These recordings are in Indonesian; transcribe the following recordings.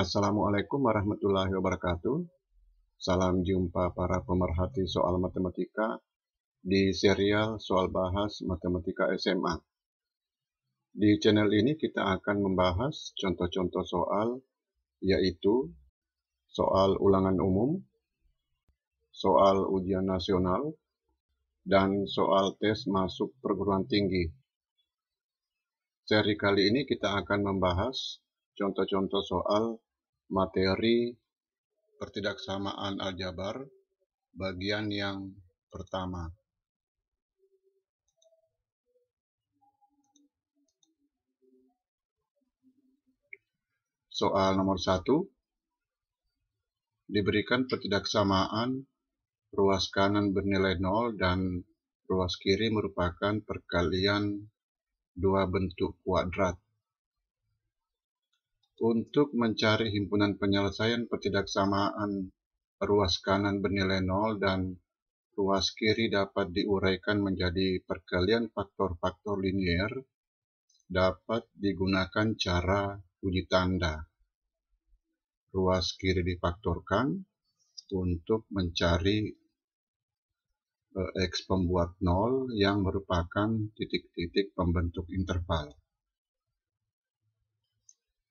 Assalamualaikum warahmatullahi wabarakatuh. Salam jumpa para pemerhati soal matematika di serial soal bahas matematika SMA. Di channel ini kita akan membahas contoh-contoh soal, yaitu soal ulangan umum, soal ujian nasional, dan soal tes masuk perguruan tinggi. Seri kali ini kita akan membahas contoh-contoh soal materi pertidaksamaan aljabar bagian yang pertama. Soal nomor 1. Diberikan pertidaksamaan ruas kanan bernilai 0 dan ruas kiri merupakan perkalian dua bentuk kuadrat. Untuk mencari himpunan penyelesaian pertidaksamaan ruas kanan bernilai 0 dan ruas kiri dapat diuraikan menjadi perkalian faktor-faktor linier, dapat digunakan cara uji tanda. Ruas kiri difaktorkan untuk mencari X pembuat 0 yang merupakan titik-titik pembentuk interval.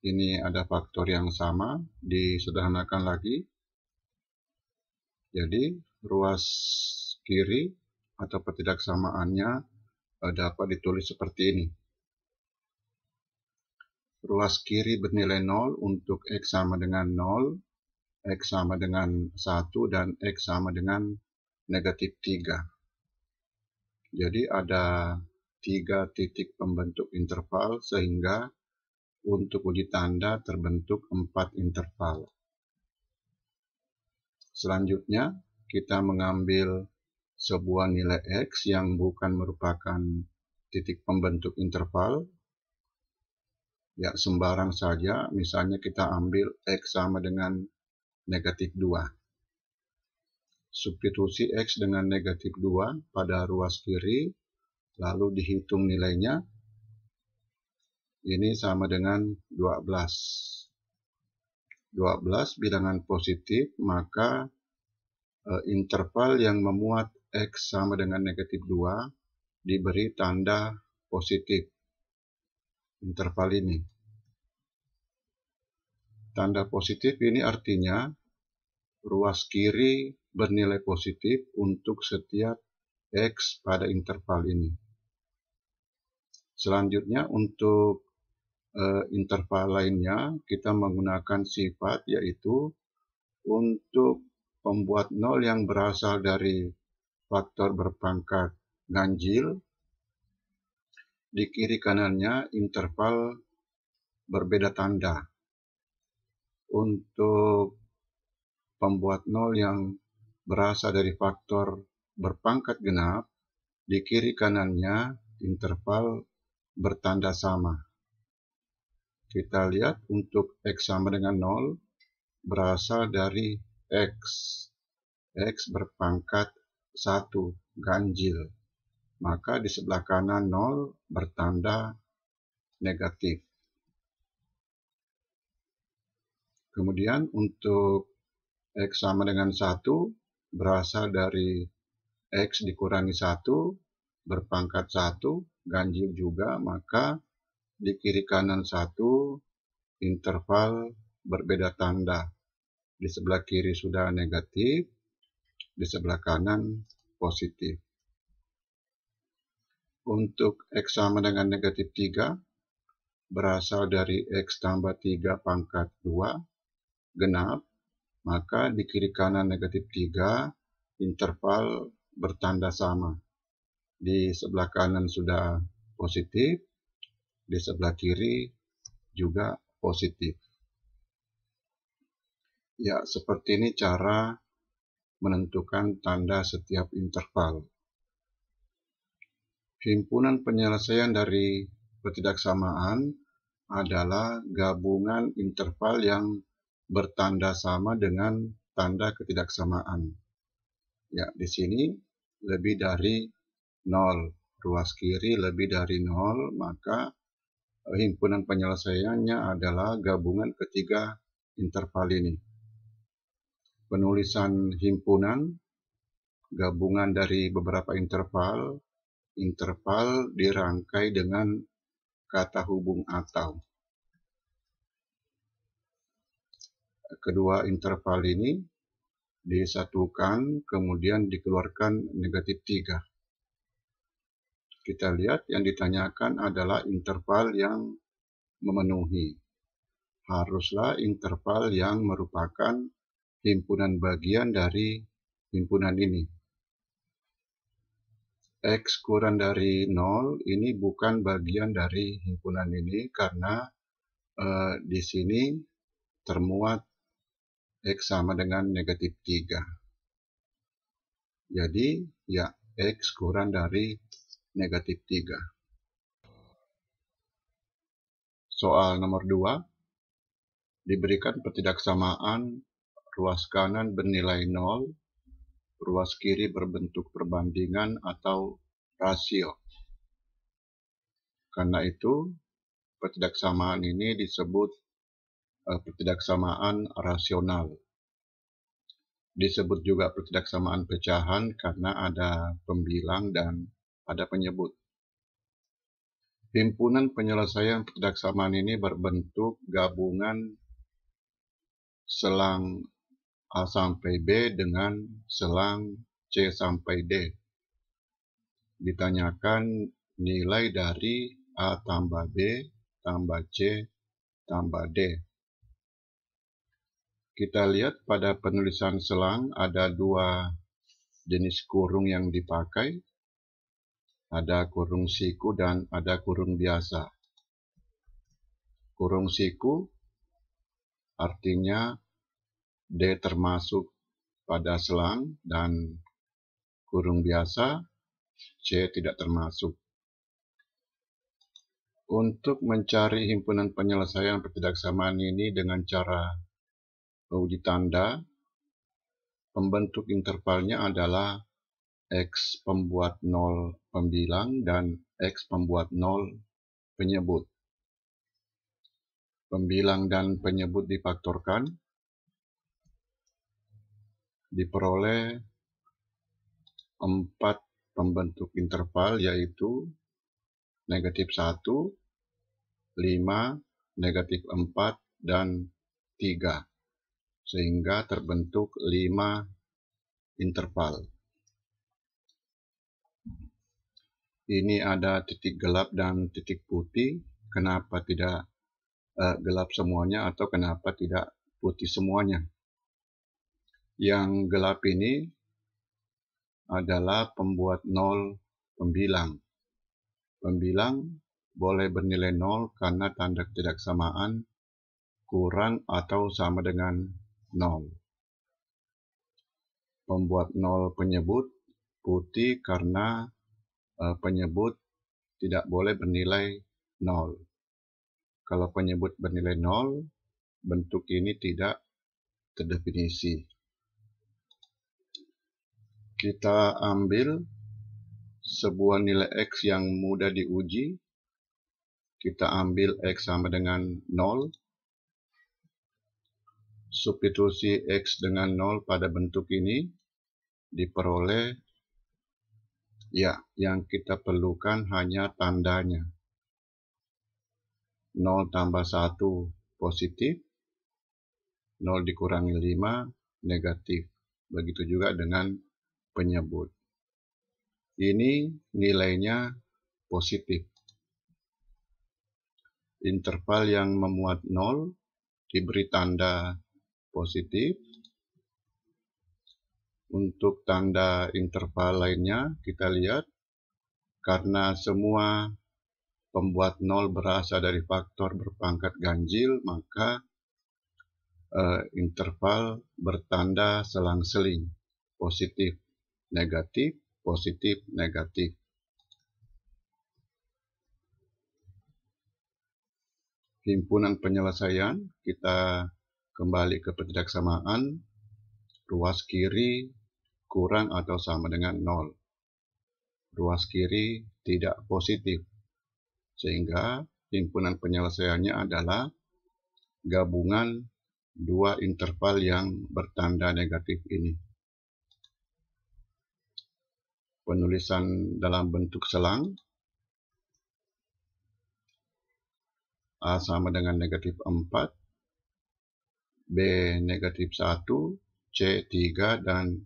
Ini ada faktor yang sama, disederhanakan lagi. Jadi ruas kiri atau pertidaksamaannya dapat ditulis seperti ini. Ruas kiri bernilai 0 untuk X sama dengan 0, X sama dengan 1, dan X sama dengan negatif 3. Jadi ada 3 titik pembentuk interval sehingga untuk uji tanda terbentuk 4 interval. Selanjutnya kita mengambil sebuah nilai X yang bukan merupakan titik pembentuk interval. Ya, sembarang saja, misalnya kita ambil X sama dengan negatif 2. Substitusi X dengan negatif 2 pada ruas kiri, lalu dihitung nilainya. Ini sama dengan 12. 12 bilangan positif, maka interval yang memuat X sama dengan negatif 2 diberi tanda positif. Interval ini. Tanda positif ini artinya ruas kiri bernilai positif untuk setiap X pada interval ini. Selanjutnya untuk interval lainnya kita menggunakan sifat, yaitu untuk pembuat 0 yang berasal dari faktor berpangkat ganjil, di kiri kanannya interval berbeda tanda. Untuk pembuat 0 yang berasal dari faktor berpangkat genap, di kiri kanannya interval bertanda sama. Kita lihat untuk X sama dengan 0 berasal dari X. X berpangkat 1 ganjil. Maka di sebelah kanan 0 bertanda negatif. Kemudian untuk X sama dengan 1 berasal dari X dikurangi 1 berpangkat 1 ganjil juga, maka di kiri kanan 1 interval berbeda tanda. Di sebelah kiri sudah negatif, di sebelah kanan positif. Untuk X sama dengan negatif 3 berasal dari X tambah 3 pangkat 2 genap, maka di kiri kanan negatif 3 interval bertanda sama. Di sebelah kanan sudah positif, di sebelah kiri juga positif. Ya, seperti ini cara menentukan tanda setiap interval. Himpunan penyelesaian dari pertidaksamaan adalah gabungan interval yang bertanda sama dengan tanda ketidaksamaan. Ya, di sini lebih dari 0, ruas kiri lebih dari 0, maka himpunan penyelesaiannya adalah gabungan ketiga interval ini. Penulisan himpunan gabungan dari beberapa interval dirangkai dengan kata hubung atau. Kedua interval ini disatukan, kemudian dikeluarkan negatif 3. Kita lihat yang ditanyakan adalah interval yang memenuhi. Haruslah interval yang merupakan himpunan bagian dari himpunan ini. X kurang dari 0 ini bukan bagian dari himpunan ini karena di sini termuat X sama dengan negatif 3. Jadi ya X kurang dari negatif 3. Soal nomor 2. Diberikan pertidaksamaan ruas kanan bernilai 0, ruas kiri berbentuk perbandingan atau rasio. Karena itu, pertidaksamaan ini disebut pertidaksamaan rasional. Disebut juga pertidaksamaan pecahan karena ada pembilang dan ada penyebut. Himpunan penyelesaian pertidaksamaan ini berbentuk gabungan selang A sampai B dengan selang C sampai D. Ditanyakan nilai dari A tambah B tambah C tambah D. Kita lihat pada penulisan selang ada dua jenis kurung yang dipakai. Ada kurung siku dan ada kurung biasa. Kurung siku artinya D termasuk pada selang dan kurung biasa C tidak termasuk. Untuk mencari himpunan penyelesaian pertidaksamaan ini dengan cara uji tanda, pembentuk intervalnya adalah X pembuat 0 pembilang dan X pembuat 0 penyebut. Pembilang dan penyebut difaktorkan, diperoleh 4 pembentuk interval yaitu negatif 1, 5, negatif 4, dan 3. Sehingga terbentuk 5 interval. Ini ada titik gelap dan titik putih. Kenapa tidak gelap semuanya atau kenapa tidak putih semuanya? Yang gelap ini adalah pembuat 0 pembilang. Pembilang boleh bernilai 0 karena tanda ketidaksamaan kurang atau sama dengan 0. Pembuat 0 penyebut putih karena penyebut tidak boleh bernilai 0. Kalau penyebut bernilai 0, bentuk ini tidak terdefinisi. Kita ambil sebuah nilai X yang mudah diuji. Kita ambil X sama dengan 0. Substitusi X dengan 0 pada bentuk ini diperoleh, ya, yang kita perlukan hanya tandanya. 0 tambah 1 positif, 0 dikurangi 5 negatif. Begitu juga dengan penyebut. Ini nilainya positif. Interval yang memuat 0 diberi tanda positif. Untuk tanda interval lainnya kita lihat, karena semua pembuat 0 berasal dari faktor berpangkat ganjil, maka interval bertanda selang-seling, positif, negatif, positif, negatif. Himpunan penyelesaian, kita kembali ke pertidaksamaan, ruas kiri kurang atau sama dengan 0. Ruas kiri tidak positif, sehingga himpunan penyelesaiannya adalah gabungan dua interval yang bertanda negatif ini. Penulisan dalam bentuk selang. A sama dengan negatif 4, B negatif 1, C 3, dan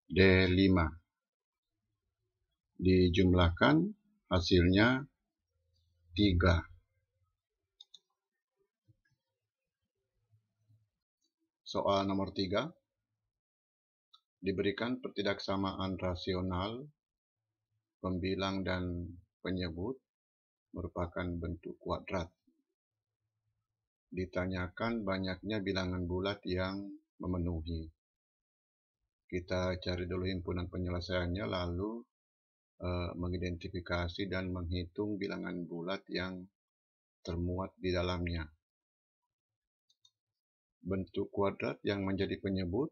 D 5. Dijumlahkan hasilnya 3. Soal nomor 3. Diberikan pertidaksamaan rasional pembilang dan penyebut merupakan bentuk kuadrat. Ditanyakan banyaknya bilangan bulat yang memenuhi. Kita cari dulu himpunan penyelesaiannya, lalu mengidentifikasi dan menghitung bilangan bulat yang termuat di dalamnya. Bentuk kuadrat yang menjadi penyebut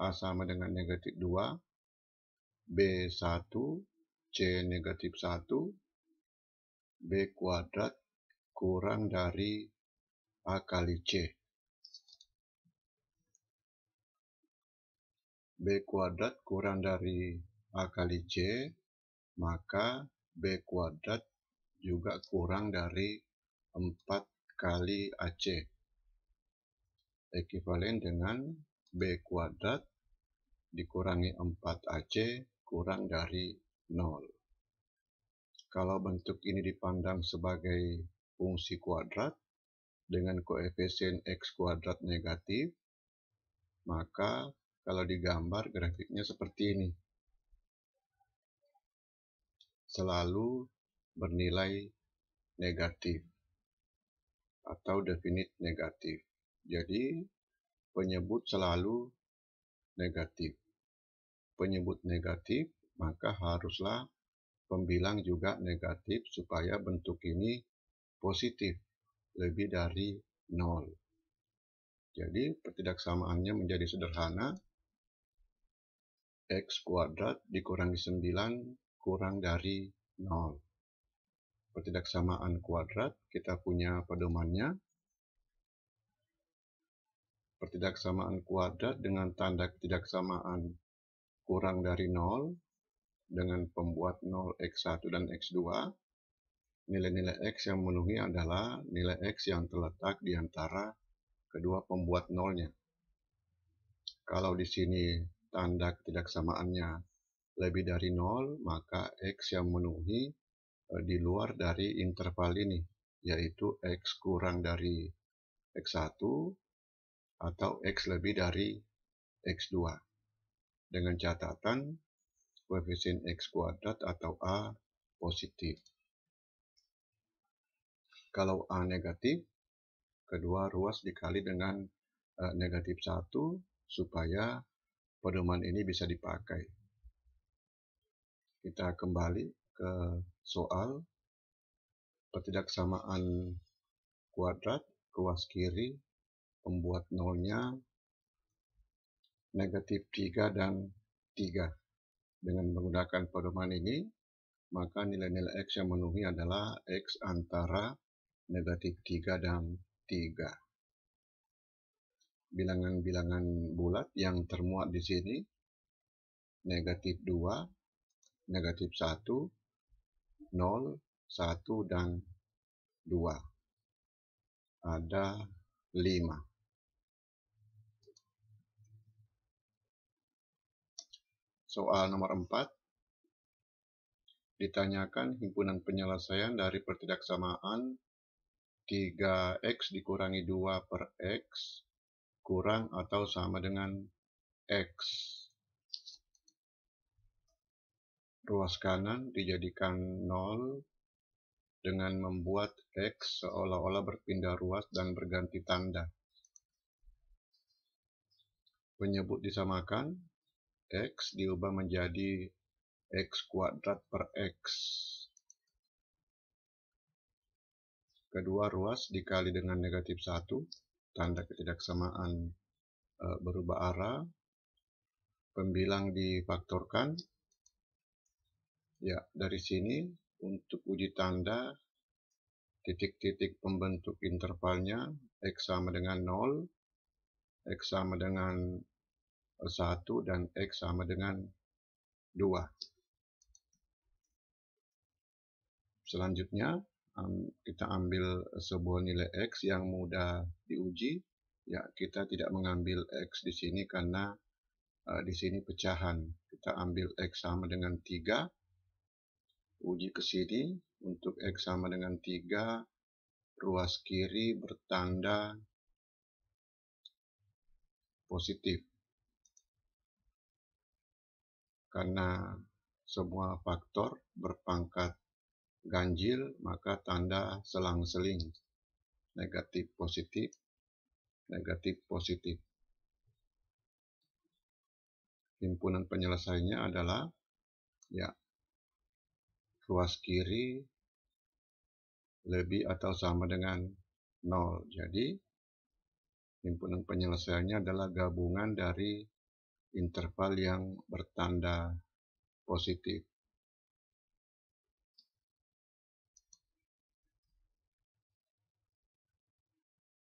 A sama dengan negatif 2, B 1, C negatif 1, B kuadrat kurang dari A kali C. B kuadrat kurang dari A kali C, maka B kuadrat juga kurang dari 4 kali AC. Ekuivalen dengan B kuadrat dikurangi 4AC kurang dari 0. Kalau bentuk ini dipandang sebagai fungsi kuadrat dengan koefisien X kuadrat negatif, maka kalau digambar grafiknya seperti ini. Selalu bernilai negatif atau definit negatif. Jadi penyebut selalu negatif. Penyebut negatif, maka haruslah pembilang juga negatif supaya bentuk ini positif, lebih dari 0. Jadi pertidaksamaannya menjadi sederhana. X kuadrat dikurangi 9 kurang dari 0. Pertidaksamaan kuadrat, kita punya pedomannya. Pertidaksamaan kuadrat dengan tanda ketidaksamaan kurang dari 0 dengan pembuat 0 X1 dan X2. Nilai-nilai X yang memenuhi adalah nilai X yang terletak di antara kedua pembuat nolnya. Kalau di sini tanda ketidaksamaannya lebih dari 0, maka X yang memenuhi di luar dari interval ini, yaitu X kurang dari X1 atau X lebih dari X2. Dengan catatan koefisien X kuadrat atau A positif. Kalau A negatif, kedua ruas dikali dengan negatif 1 supaya pedoman ini bisa dipakai. Kita kembali ke soal. Pertidaksamaan kuadrat ruas kiri pembuat nolnya negatif 3 dan 3. Dengan menggunakan pedoman ini, maka nilai-nilai X yang memenuhi adalah X antara negatif 3 dan 3. Bilangan-bilangan bulat yang termuat di sini negatif 2, negatif 1, 0, 1, dan 2. Ada 5. Soal nomor 4. Ditanyakan himpunan penyelesaian dari pertidaksamaan 3X dikurangi 2 per X kurang atau sama dengan X. Ruas kanan dijadikan 0 dengan membuat X seolah-olah berpindah ruas dan berganti tanda. Penyebut disamakan, X diubah menjadi X kuadrat per X. Kedua ruas dikali dengan negatif 1, tanda ketidaksamaan berubah arah. Pembilang difaktorkan. Ya, dari sini untuk uji tanda, titik-titik pembentuk intervalnya X sama dengan 0, X sama dengan 1 dan X sama dengan 2. Selanjutnya, kita ambil sebuah nilai X yang mudah diuji. Ya, kita tidak mengambil X di sini karena di sini pecahan. Kita ambil X sama dengan 3. Uji ke sini. Untuk X sama dengan 3, ruas kiri bertanda positif. Karena semua faktor berpangkat ganjil, maka tanda selang-seling. Negatif positif, negatif positif. Himpunan penyelesaiannya adalah ya, ruas kiri lebih atau sama dengan 0. Jadi, himpunan penyelesaiannya adalah gabungan dari interval yang bertanda positif.